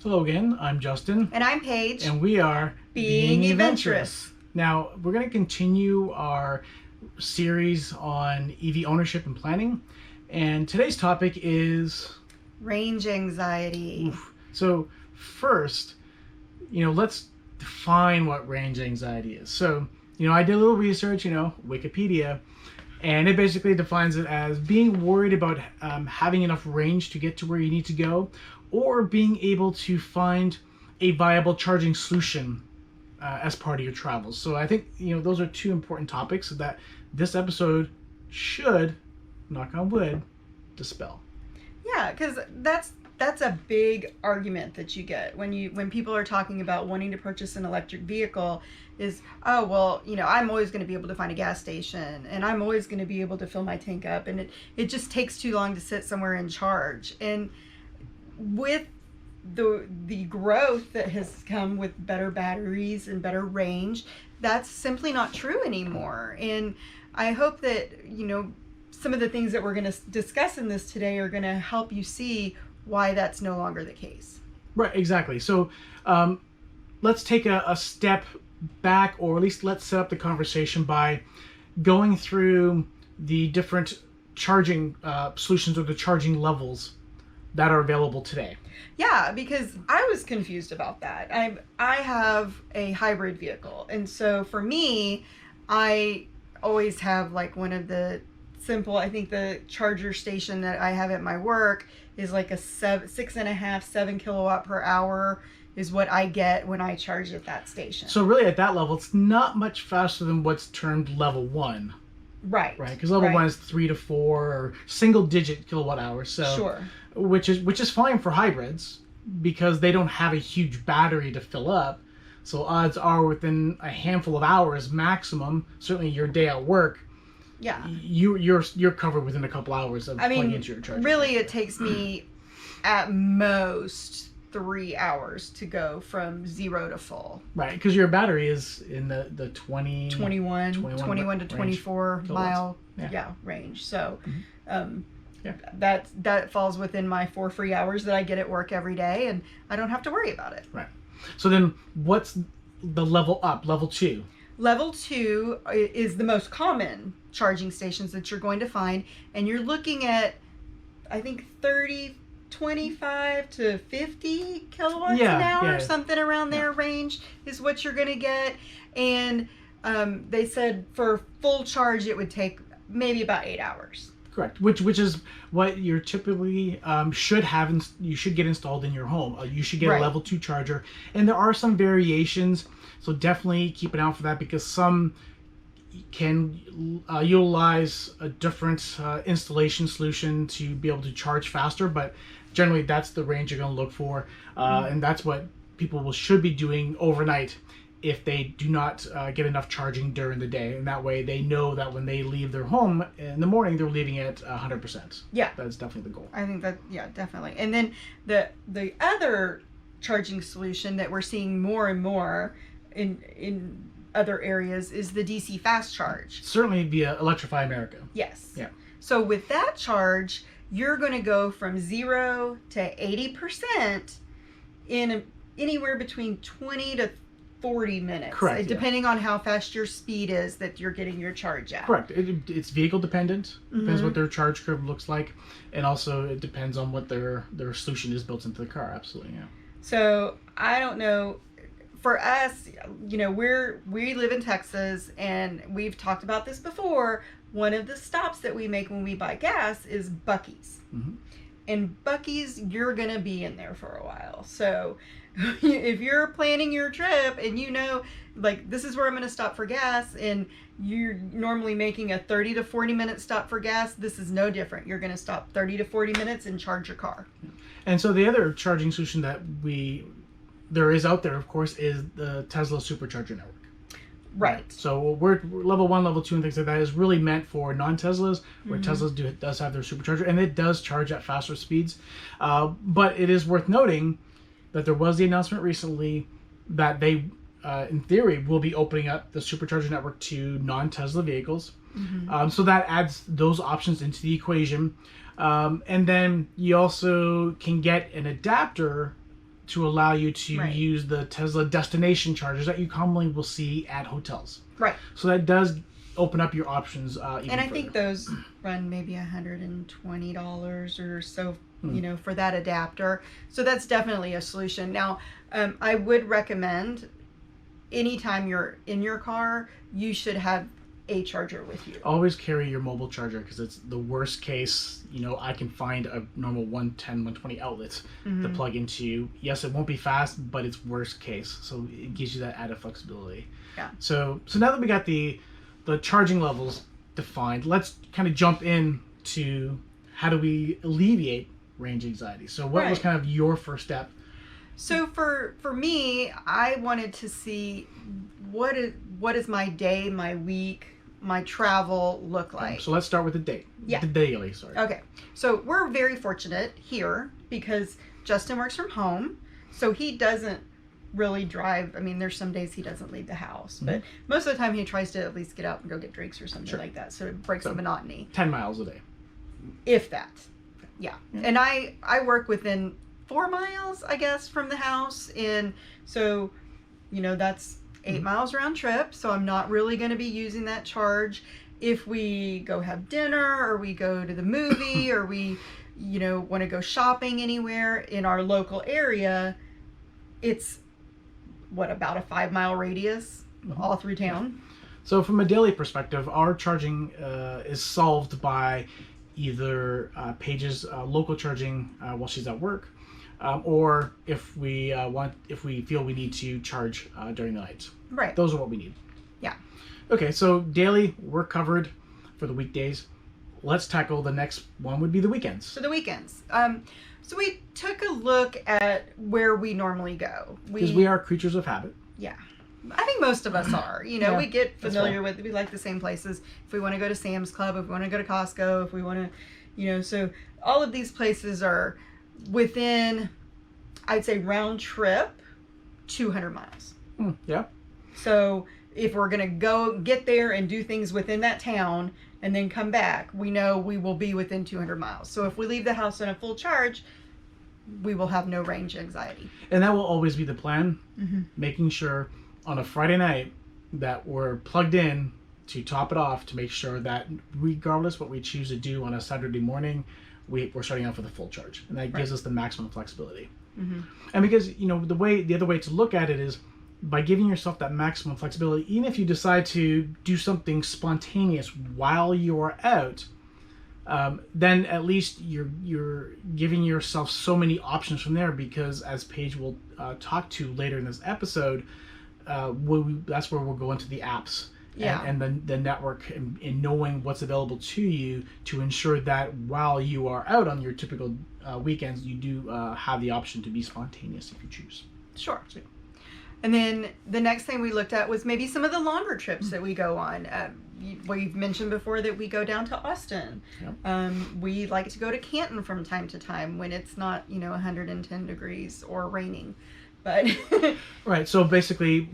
Hello again, I'm Justin. And I'm Paige. And we are Being Adventurous. Now, we're going to continue our series on EV ownership and planning. And today's topic is... range anxiety. Oof. So, first, let's define what range anxiety is. So, I did a little research, Wikipedia, and it basically defines it as being worried about having enough range to get to where you need to go, or being able to find a viable charging solution as part of your travels. So I think, those are two important topics that this episode should, knock on wood, dispel. Yeah, because that's a big argument that you get when people are talking about wanting to purchase an electric vehicle is, oh, well, I'm always going to be able to find a gas station and I'm always going to be able to fill my tank up, and it just takes too long to sit somewhere and charge. And with the growth that has come with better batteries and better range, that's simply not true anymore. And I hope that, some of the things that we're going to discuss in this today are going to help you see why that's no longer the case. Right, exactly. So let's take a step back, or at least let's set up the conversation by going through the different charging solutions, or the charging levels that are available today. Yeah, because I was confused about that. I have a hybrid vehicle, and so for me, I always have like one of the simple, I think the charger station that I have at my work is like a 6.5, 7 kilowatt per hour is what I get when I charge at that station. So really at that level, it's not much faster than what's termed level 1. Right. Right, because level 1 is 3 to 4 or single digit kilowatt hours. So sure. Which is fine for hybrids because they don't have a huge battery to fill up. So odds are within a handful of hours maximum, certainly your day at work, yeah, you're covered within a couple hours of plugging into your charger. Really, it takes me at most 3 hours to go from 0 to full. Right, because your battery is in the 21 to 24 mile range. So that falls within my 4 free hours that I get at work every day, and I don't have to worry about it. Right. So then what's the level up, level 2? Level 2 is the most common charging stations that you're going to find, and you're looking at, I think, 25 to 50 kilowatts an hour, something around there range is what you're going to get. And they said for full charge it would take maybe about 8 hours. Correct, which is what you're typically should have. You should get installed in your home. You should get a level 2 charger, and there are some variations. So definitely keep an eye out for that, because some can utilize a different installation solution to be able to charge faster. But generally, that's the range you're going to look for, and that's what people should be doing overnight if they do not get enough charging during the day. And that way they know that when they leave their home in the morning, they're leaving at 100%. Yeah. That's definitely the goal. I think that, definitely. And then the other charging solution that we're seeing more and more in other areas is the DC fast charge. Certainly via Electrify America. Yes. Yeah. So with that charge, you're going to go from 0 to 80% in anywhere between 20 to 40 minutes. Correct. Depending on how fast your speed is that you're getting your charge at. Correct. It's vehicle dependent. Depends what their charge curve looks like, and also it depends on what their solution is built into the car. Absolutely, yeah. So I don't know. For us, we live in Texas, and we've talked about this before. One of the stops that we make when we buy gas is Buc-ee's. Mm-hmm. And Buc-ee's, you're going to be in there for a while. So if you're planning your trip and this is where I'm going to stop for gas, and you're normally making a 30 to 40 minute stop for gas, this is no different. You're going to stop 30 to 40 minutes and charge your car. And so the other charging solution that there is out there, of course, is the Tesla supercharger network. Right. So we're level 1, level 2, and things like that is really meant for non-Teslas, where Teslas does have their supercharger, and it does charge at faster speeds. But it is worth noting that there was the announcement recently that they, in theory, will be opening up the supercharger network to non-Tesla vehicles. So that adds those options into the equation. And then you also can get an adapter to allow you to Right. use the Tesla destination chargers that you commonly will see at hotels. Right. So that does open up your options even And I further. think those run maybe $120 or so, for that adapter. So that's definitely a solution. Now, I would recommend anytime you're in your car, you should have a charger with you. Always carry your mobile charger, because it's the worst case. I can find a normal 110, 120 outlet to plug into. Yes, it won't be fast, but it's worst case. So it gives you that added flexibility. Yeah. So now that we got the charging levels defined, let's kind of jump in to how do we alleviate range anxiety. So what was Right. kind of your first step? So for me, I wanted to see what is my day, my week, my travel look like. So let's start with the date. Yeah. The daily, sorry. Okay. So we're very fortunate here because Justin works from home, so he doesn't really drive. I mean, there's some days he doesn't leave the house, but most of the time he tries to at least get out and go get drinks or something like that, so it breaks the monotony. 10 miles a day. If that. Yeah. And I work within 4 miles, I guess, from the house, and so that's 8 miles round trip, so I'm not really going to be using that charge. If we go have dinner or we go to the movie or we want to go shopping anywhere in our local area, it's about a 5-mile radius all through town. So from a daily perspective, our charging is solved by either Paige's local charging while she's at work, or if we feel we need to charge during the night. Right. Those are what we need. Yeah. Okay, so daily we're covered for the weekdays. Let's tackle the next one, would be the weekends. So the weekends. So we took a look at where we normally go. Because we are creatures of habit. Yeah. I think most of us are. Yeah, we get familiar fair. with, we like the same places. If we want to go to Sam's Club, if we want to go to Costco, if we want to, so all of these places are within, I'd say, round trip, 200 miles. Yeah. So if we're going to go get there and do things within that town and then come back, we know we will be within 200 miles. So if we leave the house on a full charge, we will have no range anxiety. And that will always be the plan, making sure on a Friday night that we're plugged in to top it off, to make sure that regardless what we choose to do on a Saturday morning, we're starting off with a full charge. And that gives us the maximum flexibility. And because, the other way to look at it is by giving yourself that maximum flexibility, even if you decide to do something spontaneous while you're out, then at least you're giving yourself so many options from there, because as Paige will talk to later in this episode, that's where we'll go into the apps and the network and knowing what's available to you to ensure that while you are out on your typical weekends, you do have the option to be spontaneous if you choose. Sure. So, and then the next thing we looked at was maybe some of the longer trips that we go on. We've mentioned before that we go down to Austin. Yep. We like to go to Canton from time to time when it's not, 110 degrees or raining. But right. So basically,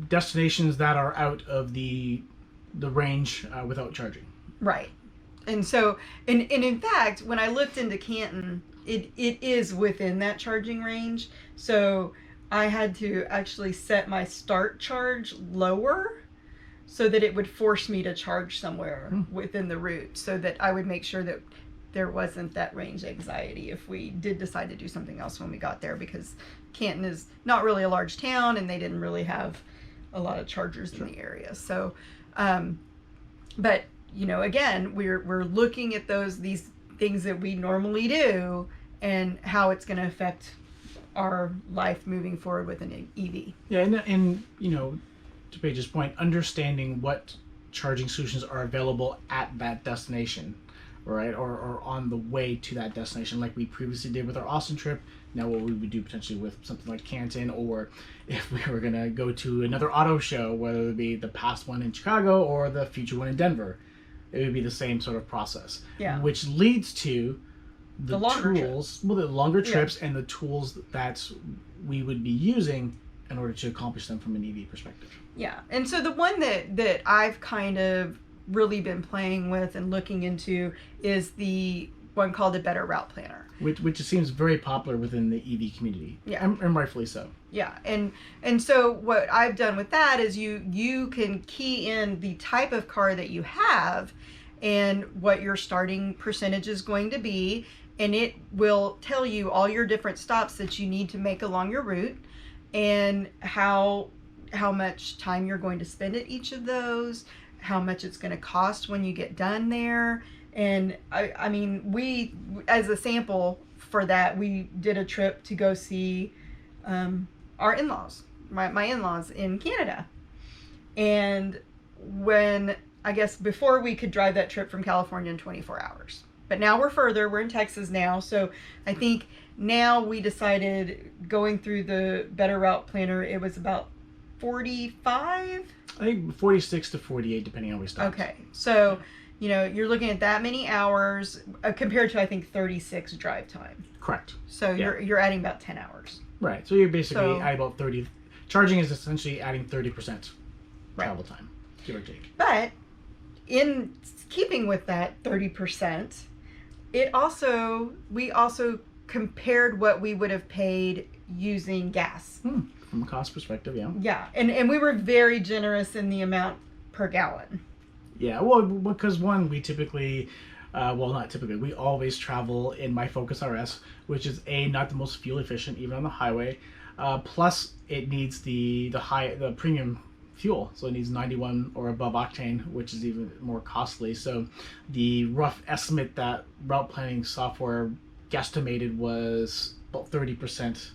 destinations that are out of the range without charging. Right. And so, and in fact, when I looked into Canton, it is within that charging range. So I had to actually set my start charge lower so that it would force me to charge somewhere within the route, so that I would make sure that there wasn't that range anxiety if we did decide to do something else when we got there, because Canton is not really a large town and they didn't really have a lot of chargers in the area. So, but again, we're looking at these things that we normally do and how it's going to affect our life moving forward with an EV. Yeah, and to Paige's point, understanding what charging solutions are available at that destination, right, or on the way to that destination, like we previously did with our Austin trip. Now what we would do potentially with something like Canton, or if we were going to go to another auto show, whether it be the past one in Chicago or the future one in Denver, it would be the same sort of process. Yeah. Which leads to the tools, the longer trips and the tools that we would be using in order to accomplish them from an EV perspective. Yeah. And so the one that I've kind of really been playing with and looking into is the one called a Better Route Planner. Which seems very popular within the EV community. Yeah. And rightfully so. Yeah, and so what I've done with that is you can key in the type of car that you have and what your starting percentage is going to be, and it will tell you all your different stops that you need to make along your route and how much time you're going to spend at each of those, how much it's going to cost when you get done there. And I mean, we, as a sample for that, we did a trip to go see our in-laws, my in-laws in Canada. And before we could drive that trip from California in 24 hours. But now we're in Texas now. So I think now we decided, going through the Better Route Planner, it was about 45? I think 46 to 48, depending on where we start. Okay. So, you're looking at that many hours compared to, I think, 36 drive time. Correct. So you're adding about 10 hours. Right. So you're basically adding about 30. Charging is essentially adding 30% travel time, give or take. But in keeping with that 30%, we also compared what we would have paid using gas. From a cost perspective, yeah. Yeah, and we were very generous in the amount per gallon. Yeah, well, because one, we typically, not typically, we always travel in my Focus RS, which is not the most fuel efficient, even on the highway. Plus, it needs the premium fuel, so it needs 91 or above octane, which is even more costly. So the rough estimate that route planning software guesstimated was about 30%,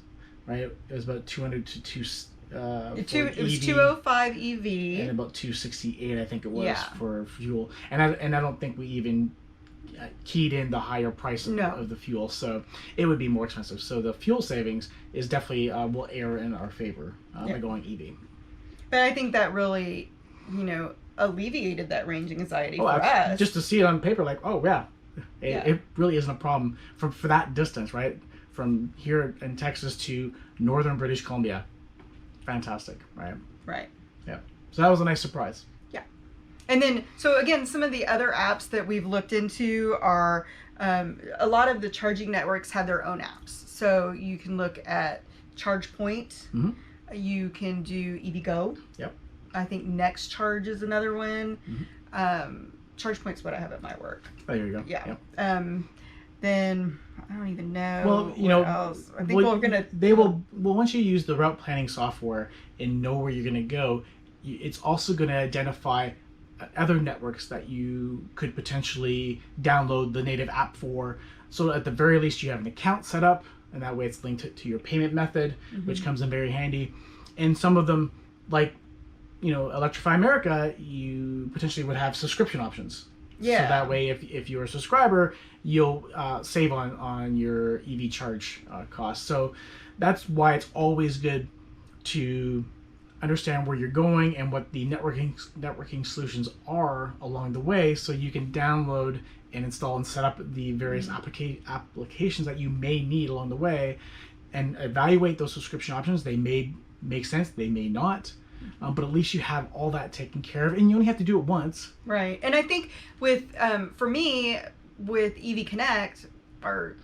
right? It was about 200 to 2. It was 205 EV and about 268, I think it was, for fuel. And I don't think we even keyed in the higher price of the fuel, so it would be more expensive. So the fuel savings is definitely will err in our favor by going EV. But I think that really, alleviated that range anxiety for us. Just to see it on paper, like, it really isn't a problem for that distance, right? From here in Texas to northern British Columbia. Fantastic, right? Right. Yeah. So that was a nice surprise. Yeah. And then, so again, some of the other apps that we've looked into are, a lot of the charging networks have their own apps. So you can look at ChargePoint. Mm-hmm. You can do EVGo. Yep. I think Next Charge is another one. Mm-hmm. ChargePoint's what I have at my work. Oh, there you go. Yeah. Yep. Then I don't even know. Well, what else. I think they will. Well, once you use the route planning software and know where you're going to go, it's also going to identify other networks that you could potentially download the native app for. So at the very least, you have an account set up, and that way it's linked to your payment method, mm-hmm. which comes in very handy. And some of them, like Electrify America, you potentially would have subscription options. Yeah. So that way, if you're a subscriber, you'll save on your EV charge costs. So that's why it's always good to understand where you're going and what the networking solutions are along the way, so you can download and install and set up the various applications that you may need along the way, and evaluate those subscription options. They may make sense, they may not. But at least you have all that taken care of, and you only have to do it once. Right. And I think with, for me, with EV Connect, or,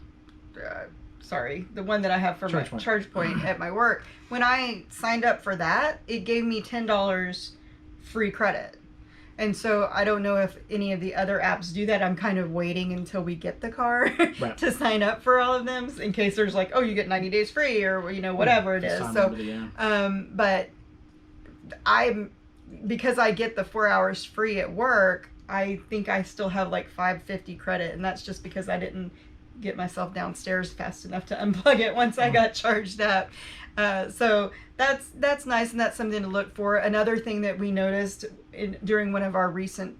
the one that I have for my ChargePoint at my work, when I signed up for that, it gave me $10 free credit. And so I don't know if any of the other apps do that. I'm kind of waiting until we get the car to sign up for all of them, in case there's like, you get 90 days free, or, whatever it is. So, but because I get the 4 hours free at work, I think I still have like 550 credit, and that's just because I didn't get myself downstairs fast enough to unplug it once I got charged up. So that's nice, and that's something to look for. Another thing that we noticed during one of our recent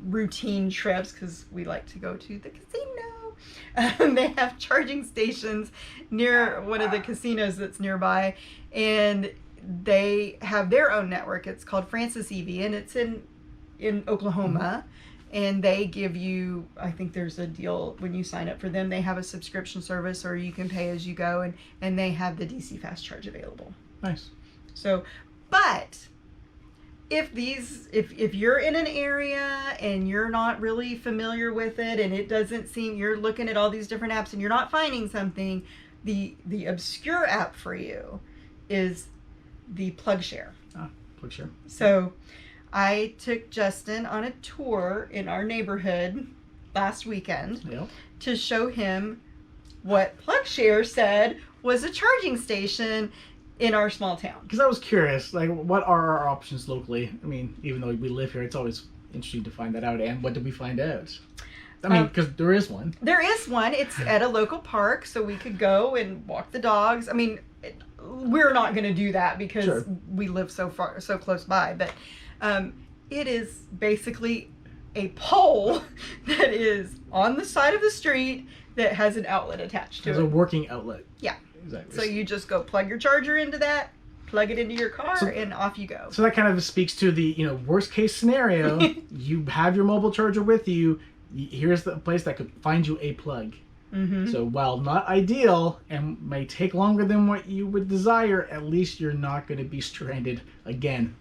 routine trips, because we like to go to the casino, they have charging stations near one of the casinos that's nearby, and they have their own network. It's called Francis EV, and it's in Oklahoma. And they give you, I think there's a deal when you sign up for them. They have a subscription service, or you can pay as you go, and they have the DC fast charge available. Nice. So, but if you're in an area and you're not really familiar with it, and it doesn't seem, you're looking at all these different apps and you're not finding something, the obscure app for you is the PlugShare. PlugShare. So I took Justin on a tour in our neighborhood last weekend to show him what PlugShare said was a charging station in our small town. Because I was curious, like, what are our options locally? I mean, even though we live here, it's always interesting to find that out. And what did we find out? I mean, because there is one. There is one. It's at a local park, so we could go and walk the dogs. I mean, we're not going to do that because we live so close by. But it is basically a pole that is on the side of the street that has an outlet attached to it. It's a working outlet. Yeah. Exactly. So you just go plug your charger into that, plug it into your car, and off you go. So that kind of speaks to the, worst case scenario. You have your mobile charger with you. Here's the place that could find you a plug. Mm-hmm. So while not ideal and may take longer than what you would desire, at least you're not going to be stranded again.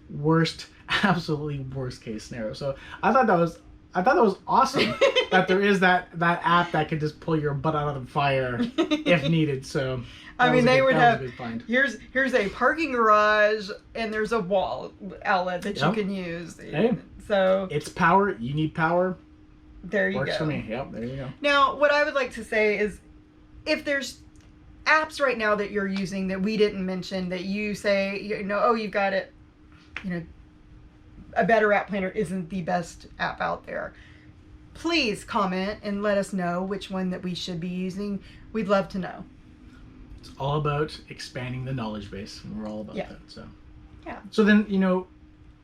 Absolutely worst case scenario. So I thought that was awesome that there is that app that could just pull your butt out of the fire if needed. So I mean, they would have, here's a parking garage and there's a wall outlet that you can use. Hey, so it's power. You need power. There you go. Works for me. Yep, there you go. Now, what I would like to say is, if there's apps right now that you're using that we didn't mention, that you say, you've got it, a better app planner isn't the best app out there, please comment and let us know which one that we should be using. We'd love to know. It's all about expanding the knowledge base, and we're all about that. So then,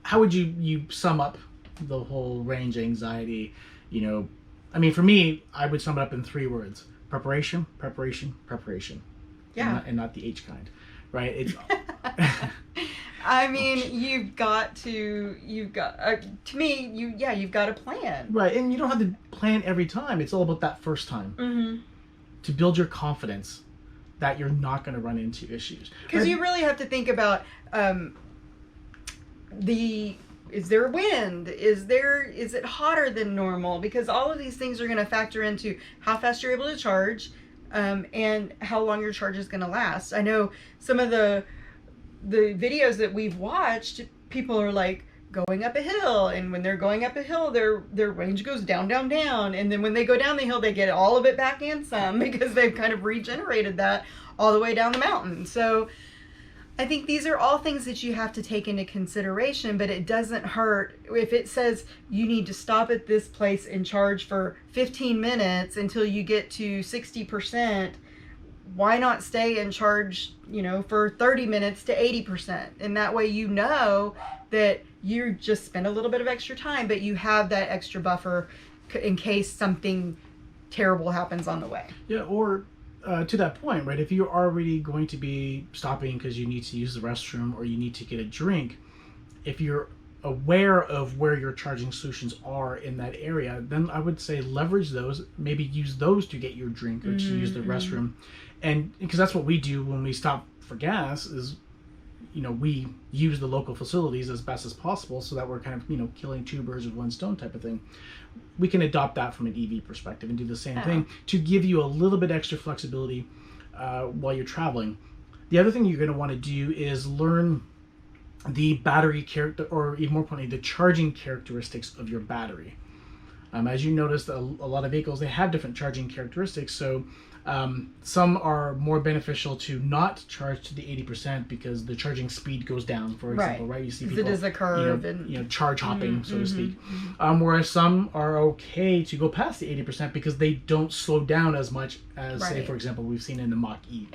how would you sum up the whole range anxiety? I mean, for me, I would sum it up in 3 words: preparation, preparation, preparation. Yeah. And not the H kind, right? It's. I mean, you've got to me, you've got a plan. Right, and you don't have to plan every time. It's all about that first time. Mm-hmm. To build your confidence that you're not going to run into issues. Because you really have to think about is there wind? Is it hotter than normal? Because all of these things are going to factor into how fast you're able to charge, and how long your charge is going to last. I know some of the videos that we've watched, people are like going up a hill, and when they're going up a hill, their range goes down, down, down, and then when they go down the hill, they get all of it back and some, because they've kind of regenerated that all the way down the mountain. So I think these are all things that you have to take into consideration, but it doesn't hurt if it says you need to stop at this place and charge for 15 minutes until you get to 60%. Why not stay and charge, for 30 minutes to 80%? And that way that you just spend a little bit of extra time, but you have that extra buffer in case something terrible happens on the way. Yeah, or to that point, right, if you're already going to be stopping because you need to use the restroom or you need to get a drink, if you're aware of where your charging solutions are in that area, then I would say leverage those, maybe use those to get your drink or to use the restroom. And because that's what we do when we stop for gas is, we use the local facilities as best as possible so that we're kind of, killing 2 birds with 1 stone type of thing. We can adopt that from an EV perspective and do the same thing to give you a little bit extra flexibility while you're traveling. The other thing you're going to want to do is learn the battery character, or even more importantly, the charging characteristics of your battery. As you noticed, a lot of vehicles, they have different charging characteristics. So some are more beneficial to not charge to the 80% because the charging speed goes down, for example, right? You see people, it is a curve, and charge hopping, so to speak. Whereas some are okay to go past the 80% because they don't slow down as much as, say, for example, we've seen in the Mach-E,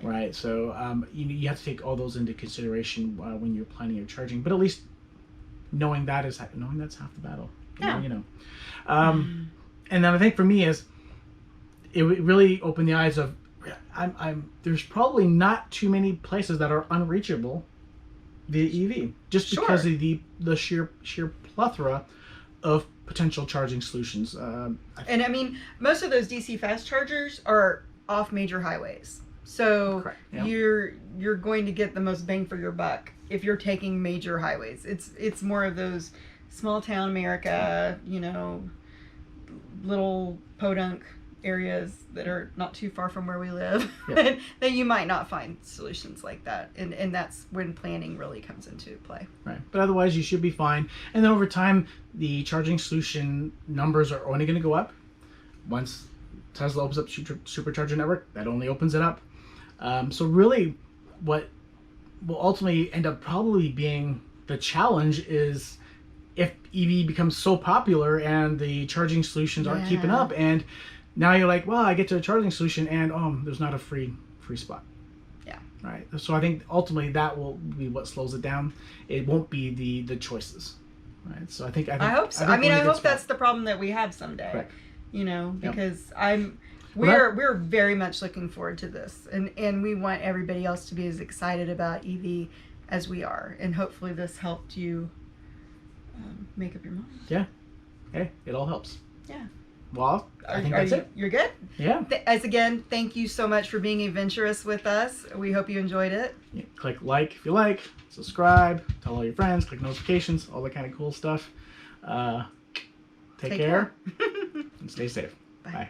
right? So you have to take all those into consideration when you're planning your charging. But at least knowing that's half the battle. And then I think for me is, it really opened the eyes of, there's probably not too many places that are unreachable via EV, just because of the sheer plethora of potential charging solutions. And I mean, most of those DC fast chargers are off major highways, so you're going to get the most bang for your buck if you're taking major highways. It's more of those small town America, you know, little podunk areas that are not too far from where we live, Yep. that you might not find solutions like that, and that's when planning really comes into play. Right, but otherwise you should be fine. And then over time, the charging solution numbers are only going to go up. Once Tesla opens up supercharger network, that only opens it up. So really, what will ultimately end up probably being the challenge is if EV becomes so popular and the charging solutions aren't keeping up, and now you're like, well, I get to a charging solution and there's not a free spot. Yeah. Right. So I think ultimately that will be what slows it down. It won't be the choices. Right. So I hope so. I mean, I hope that's the problem that we have someday. Right. You know, because Yep. we're very much looking forward to this, and we want everybody else to be as excited about EV as we are, and hopefully this helped you make up your mind. Yeah. Hey, it all helps. Yeah. Well, I think that's it. You're good? Yeah. As again, thank you so much for being adventurous with us. We hope you enjoyed it. Yeah, click like if you like, subscribe, tell all your friends, click notifications, all that kind of cool stuff. Take care. And stay safe. Bye. Bye.